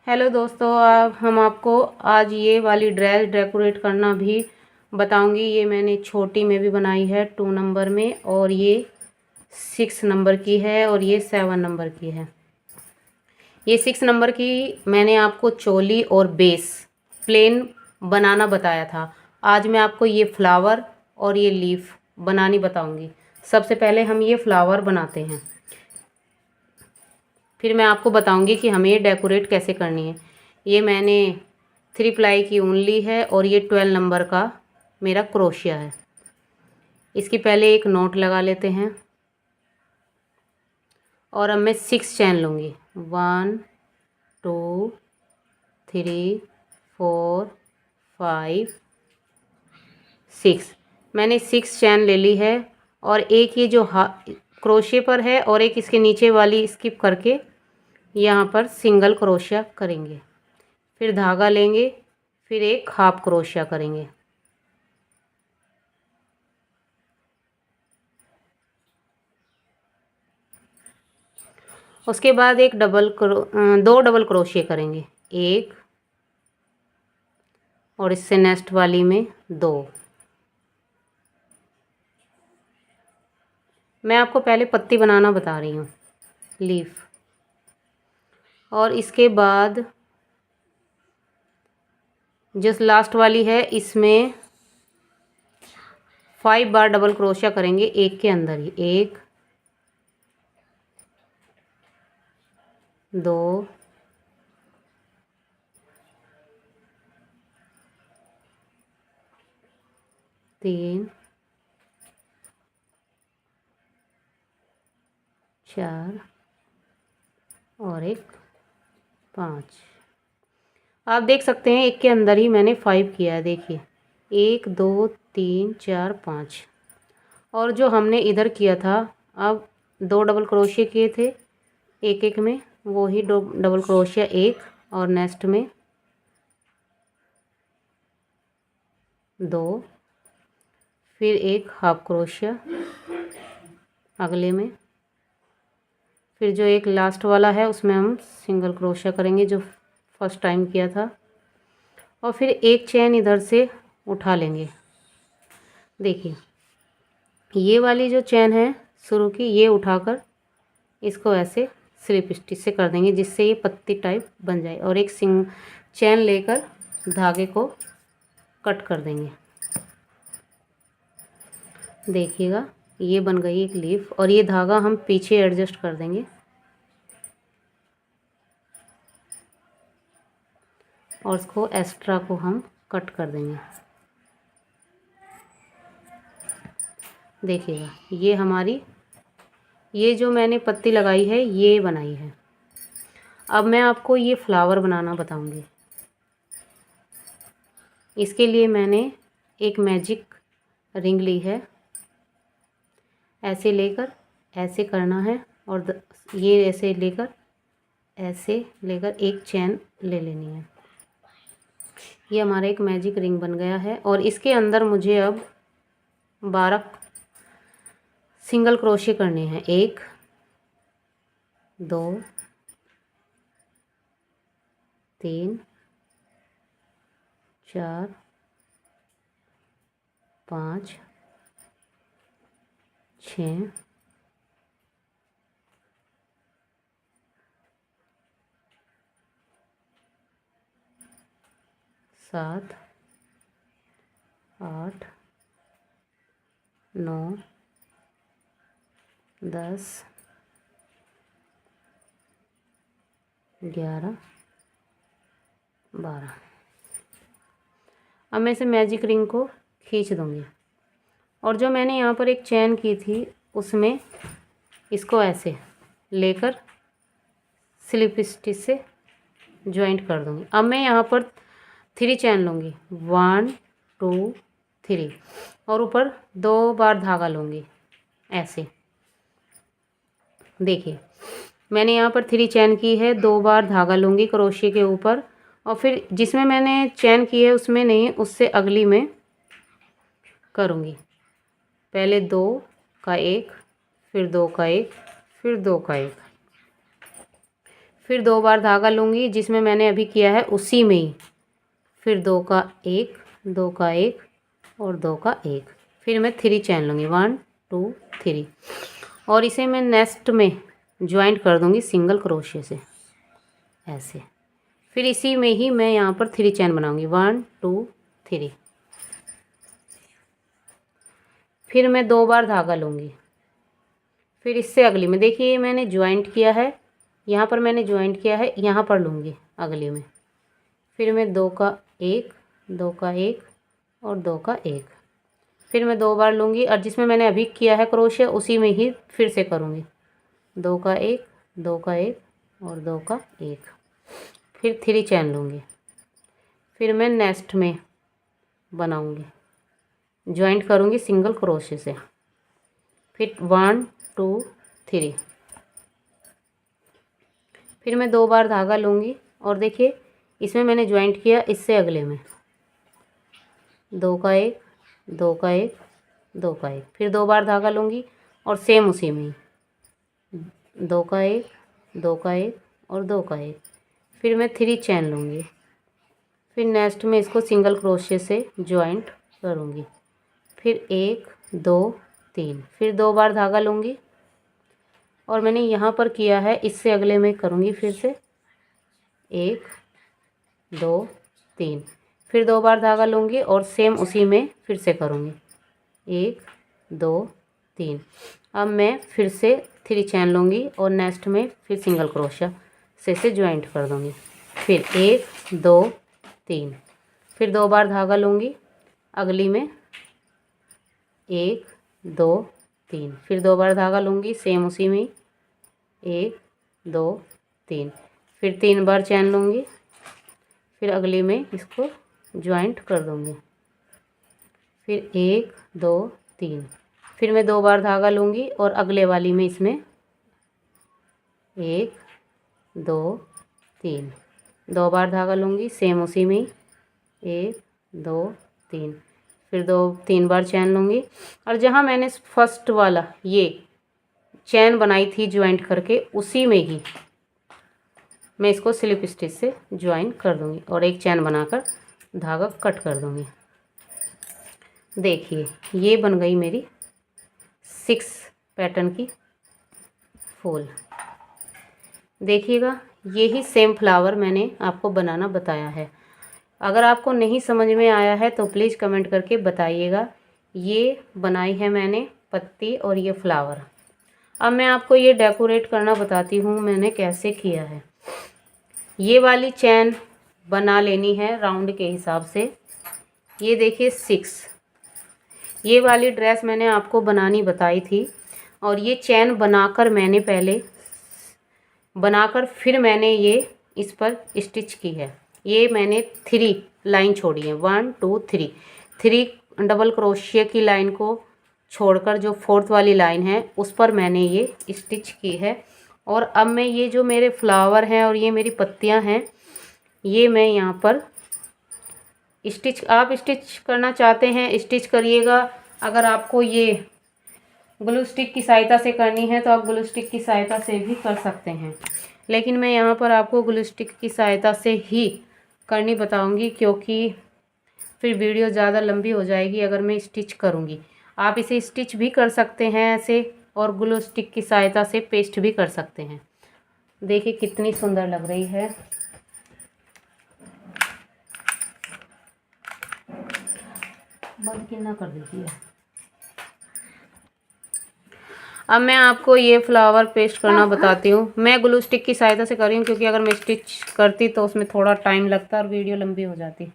Hello दोस्तों, आप हम आपको आज ये वाली ड्रेस डेकोरेट करना भी बताऊंगी। ये मैंने छोटी में भी बनाई है 2 नंबर में, और ये 6 नंबर की है, और ये 7 नंबर की है। ये 6 नंबर की मैंने आपको चोली और बेस प्लेन बनाना बताया था। आज मैं आपको ये फ्लावर और ये लीफ बनानी बताऊंगी। सबसे पहले हम ये फ्लावर बनाते हैं, फिर मैं आपको बताऊंगी कि हमें ये डेकोरेट कैसे करनी है। ये मैंने 3 प्लाई की ऊन ली है, और ये 12 नंबर का मेरा क्रोशिया है। इसकी पहले एक नोट लगा लेते हैं, और अब मैं 6 चैन लूँगी। 1 2 3 4 5 6। मैंने 6 चैन ले ली है, और एक ये जो क्रोशिया पर है और एक इसके नीचे वाली स्किप करके यहाँ पर सिंगल क्रोशिया करेंगे। फिर धागा लेंगे, फिर एक हाफ क्रोशिया करेंगे। उसके बाद दो डबल क्रोशिया करेंगे, एक और इससे नेक्स्ट वाली में 2। मैं आपको पहले पत्ती बनाना बता रही हूँ, लीफ। और इसके बाद जो लास्ट वाली है इसमें 5 बार डबल क्रोशिया करेंगे, एक के अंदर ही। 1 2 3 4 और एक 5। आप देख सकते हैं एक के अंदर ही मैंने 5 किया है। देखिए 1 2 3 4 5। और जो हमने इधर किया था, अब 2 डबल क्रोशिया किए थे एक एक में, वो ही डबल क्रोशिया एक, और नेक्स्ट में 2, फिर एक हाफ क्रोशिया अगले में, फिर जो एक लास्ट वाला है उसमें हम सिंगल क्रोशिया करेंगे जो फर्स्ट टाइम किया था, और फिर एक चैन इधर से उठा लेंगे। देखिए ये वाली जो चैन है शुरू की, ये उठाकर इसको ऐसे स्लिप स्टिच से कर देंगे, जिससे ये पत्ती टाइप बन जाए, और एक चैन लेकर धागे को कट कर देंगे। देखिएगा ये बन गई एक लीफ, और ये धागा हम पीछे एडजस्ट कर देंगे, और इसको एक्स्ट्रा को हम कट कर देंगे। देखिएगा ये जो मैंने पत्ती लगाई है ये बनाई है। अब मैं आपको ये फ्लावर बनाना बताऊंगी। इसके लिए मैंने एक मैजिक रिंग ली है। ऐसे लेकर ऐसे करना है, और ये ऐसे लेकर एक चैन ले लेनी है। ये हमारा एक मैजिक रिंग बन गया है, और इसके अंदर मुझे अब 12 सिंगल क्रोशिया करने हैं। 1 2 3 4 5 6 7 8 9 10 11 12। अब मैं इसे मैजिक रिंग को खींच दूँगी, और जो मैंने यहाँ पर एक चैन की थी उसमें इसको ऐसे लेकर स्लिप स्टिच से जॉइंट कर दूँगी। अब मैं यहाँ पर 3 चैन लूँगी, 1 2 3, और ऊपर 2 बार धागा लूँगी ऐसे। देखिए मैंने यहाँ पर 3 चैन की है, 2 बार धागा लूँगी क्रोशिया के ऊपर, और फिर जिसमें मैंने चैन की है उसमें नहीं, उससे अगली में करूँगी। पहले 2 का 1, फिर 2 का 1, फिर 2 का 1, फिर 2 बार धागा लूँगी जिसमें मैंने अभी किया है उसी में ही, फिर 2 का 1, 2 का 1 और 2 का 1, फिर मैं 3 चैन लूँगी 1 2 3 और इसे मैं नेक्स्ट में ज्वाइंट कर दूँगी सिंगल क्रोशिया से ऐसे। फिर इसी में ही मैं यहाँ पर 3 चैन बनाऊँगी 1 2 3। फिर मैं 2 बार धागा लूँगी, फिर इससे अगली में देखिए मैंने ज्वाइंट किया है, यहाँ पर मैंने ज्वाइंट किया है, यहाँ पर लूँगी अगली में। फिर मैं 2 का 1, 2 का 1 और 2 का 1, फिर मैं 2 बार लूँगी और जिसमें मैंने अभी किया है क्रोशिया उसी में ही फिर से करूँगी 2 का 1, 2 का 1 और 2 का 1, फिर 3 चैन लूँगी। फिर मैं नेक्स्ट में बनाऊँगी, ज्वाइंट करूँगी सिंगल क्रोशिया से, फिर 1 2 3। फिर मैं 2 बार धागा लूँगी और देखिए इसमें मैंने ज्वाइंट किया, इससे अगले में 2 का 1, 2 का 1, 2 का 1, फिर 2 बार धागा लूँगी और सेम उसी में 2 का 1, 2 का 1 और 2 का 1, फिर मैं 3 चैन लूँगी। फिर नेक्स्ट में इसको सिंगल क्रोशिया से ज्वाइंट करूँगी, फिर 1 2 3, फिर 2 बार धागा लूँगी और मैंने यहाँ पर किया है, इससे अगले में करूँगी फिर से 1 2 3, फिर 2 बार धागा लूँगी और सेम उसी में फिर से करूँगी 1 2 3। अब मैं फिर से 3 चैन लूँगी और नेक्स्ट में फिर सिंगल क्रोशिया से इसे ज्वाइंट कर दूँगी, फिर 1 2 3, फिर 2 बार धागा लूँगी अगली में 1 2 3, फिर 2 बार धागा लूँगी सेम उसी में 1 2 3, फिर 3 बार चैन लूँगी, फिर अगली में इसको ज्वाइंट कर दूँगी, फिर 1 2 3, फिर मैं 2 बार धागा लूँगी और अगले वाली में इसमें 1 2 3, 2 बार धागा लूँगी सेम उसी में 1 2 3, फिर 3 बार चैन लूँगी और जहाँ मैंने फर्स्ट वाला ये चैन बनाई थी ज्वाइंट करके उसी में ही मैं इसको स्लिप स्टिच से ज्वाइन कर दूँगी और एक चैन बनाकर धागा कट कर दूँगी। देखिए ये बन गई मेरी 6 पैटर्न की फूल। देखिएगा यही सेम फ्लावर मैंने आपको बनाना बताया है। अगर आपको नहीं समझ में आया है तो प्लीज़ कमेंट करके बताइएगा। ये बनाई है मैंने पत्ती और ये फ्लावर। अब मैं आपको ये डेकोरेट करना बताती हूँ मैंने कैसे किया है। ये वाली चैन बना लेनी है राउंड के हिसाब से। ये देखिए 6, ये वाली ड्रेस मैंने आपको बनानी बताई थी और ये चैन बनाकर मैंने पहले फिर मैंने ये इस पर स्टिच की है। ये मैंने 3 लाइन छोड़ी है 1 2 3 डबल क्रोशिया की लाइन को छोड़कर जो 4th वाली लाइन है उस पर मैंने ये स्टिच की है। और अब मैं ये जो मेरे फ्लावर हैं और ये मेरी पत्तियां हैं ये मैं यहाँ पर स्टिच, आप स्टिच करना चाहते हैं स्टिच करिएगा। अगर आपको ये ग्लू स्टिक की सहायता से करनी है तो आप ग्लू स्टिक की सहायता से भी कर सकते हैं, लेकिन मैं यहाँ पर आपको ग्लू स्टिक की सहायता से ही करनी बताऊँगी क्योंकि फिर वीडियो ज़्यादा लंबी हो जाएगी अगर मैं स्टिच करूँगी। आप इसे स्टिच भी कर सकते हैं ऐसे और ग्लू स्टिक की सहायता से पेस्ट भी कर सकते हैं। देखिए कितनी सुंदर लग रही है। बंद कितना कर दीजिए। अब मैं आपको ये फ्लावर पेस्ट करना बताती हूँ। मैं ग्लू स्टिक की सहायता से कर रही हूँ क्योंकि अगर मैं स्टिच करती तो उसमें थोड़ा टाइम लगता और वीडियो लंबी हो जाती।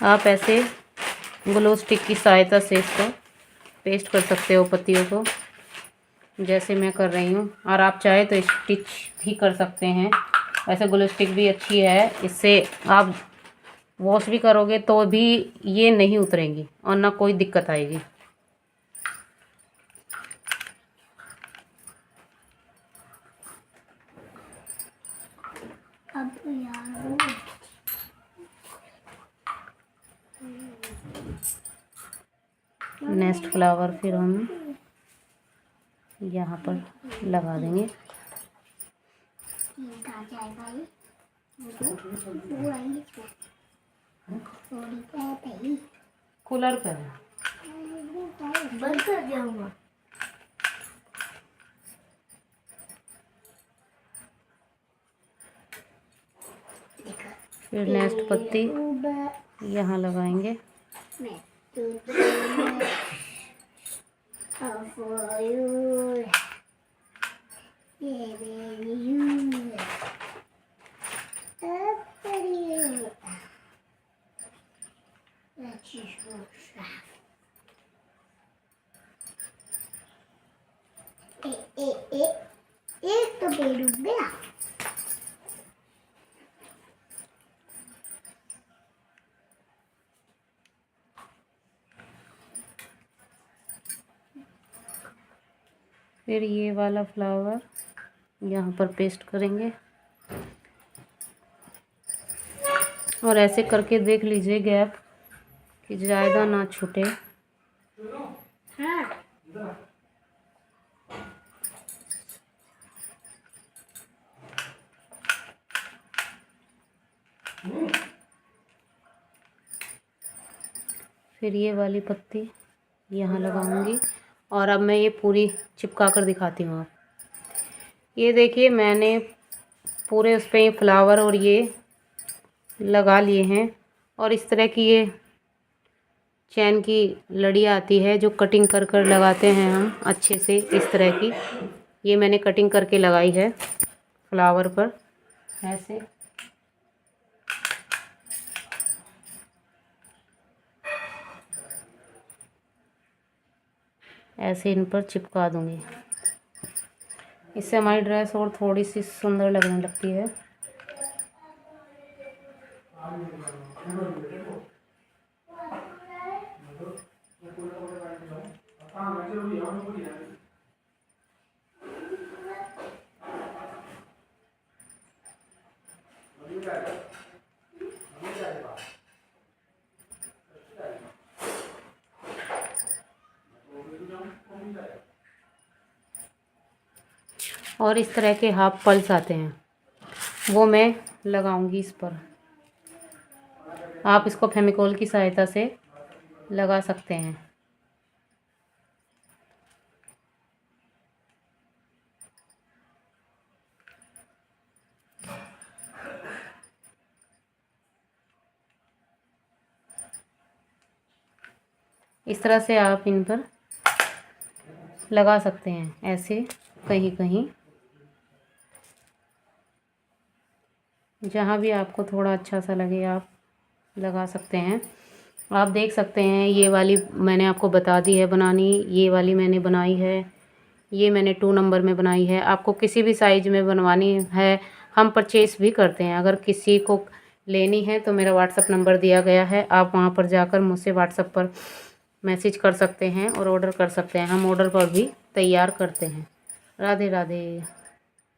आप ऐसे ग्लू स्टिक की सहायता से इसको पेस्ट कर सकते हो पत्तियों को, जैसे मैं कर रही हूँ। और आप चाहे तो स्टिच भी कर सकते हैं। वैसे ग्लू स्टिक भी अच्छी है, इससे आप वॉश भी करोगे तो भी ये नहीं उतरेंगी और ना कोई दिक्कत आएगी। अब यार नेक्स्ट फ्लावर फिर हम यहाँ पर लगा देंगे। कूलर पे है, बंद कर जाऊंगा। फिर नेक्स्ट पत्ती यहाँ लगाएंगे। एक तो पेड़ उग गया। फिर ये वाला फ्लावर यहाँ पर पेस्ट करेंगे और ऐसे करके देख लीजिए गैप कि ज़्यादा ना छूटे। हाँ। फिर ये वाली पत्ती यहाँ लगाऊंगी और अब मैं ये पूरी चिपका कर दिखाती हूँ। आप ये देखिए मैंने पूरे उस पर फ्लावर और ये लगा लिए हैं और इस तरह की ये चैन की लड़ी आती है जो कटिंग कर कर लगाते हैं हम अच्छे से। इस तरह की ये मैंने कटिंग करके लगाई है फ्लावर पर। ऐसे ऐसे इन पर चिपका दूंगी। इससे हमारी ड्रेस और थोड़ी सी सुंदर लगने लगती है। और इस तरह के हाफ पल्स आते हैं वो मैं लगाऊंगी इस पर। आप इसको फेविकोल की सहायता से लगा सकते हैं। इस तरह से आप इन पर लगा सकते हैं, ऐसे कहीं कहीं जहाँ भी आपको थोड़ा अच्छा सा लगे आप लगा सकते हैं। आप देख सकते हैं ये वाली मैंने आपको बता दी है बनानी, ये वाली मैंने बनाई है, ये मैंने 2 नंबर में बनाई है। आपको किसी भी साइज़ में बनवानी है हम परचेस भी करते हैं। अगर किसी को लेनी है तो मेरा व्हाट्सअप नंबर दिया गया है, आप वहाँ पर जाकर मुझसे व्हाट्सअप पर मैसेज कर सकते हैं और ऑर्डर कर सकते हैं। हम ऑर्डर पर भी तैयार करते हैं। राधे राधे।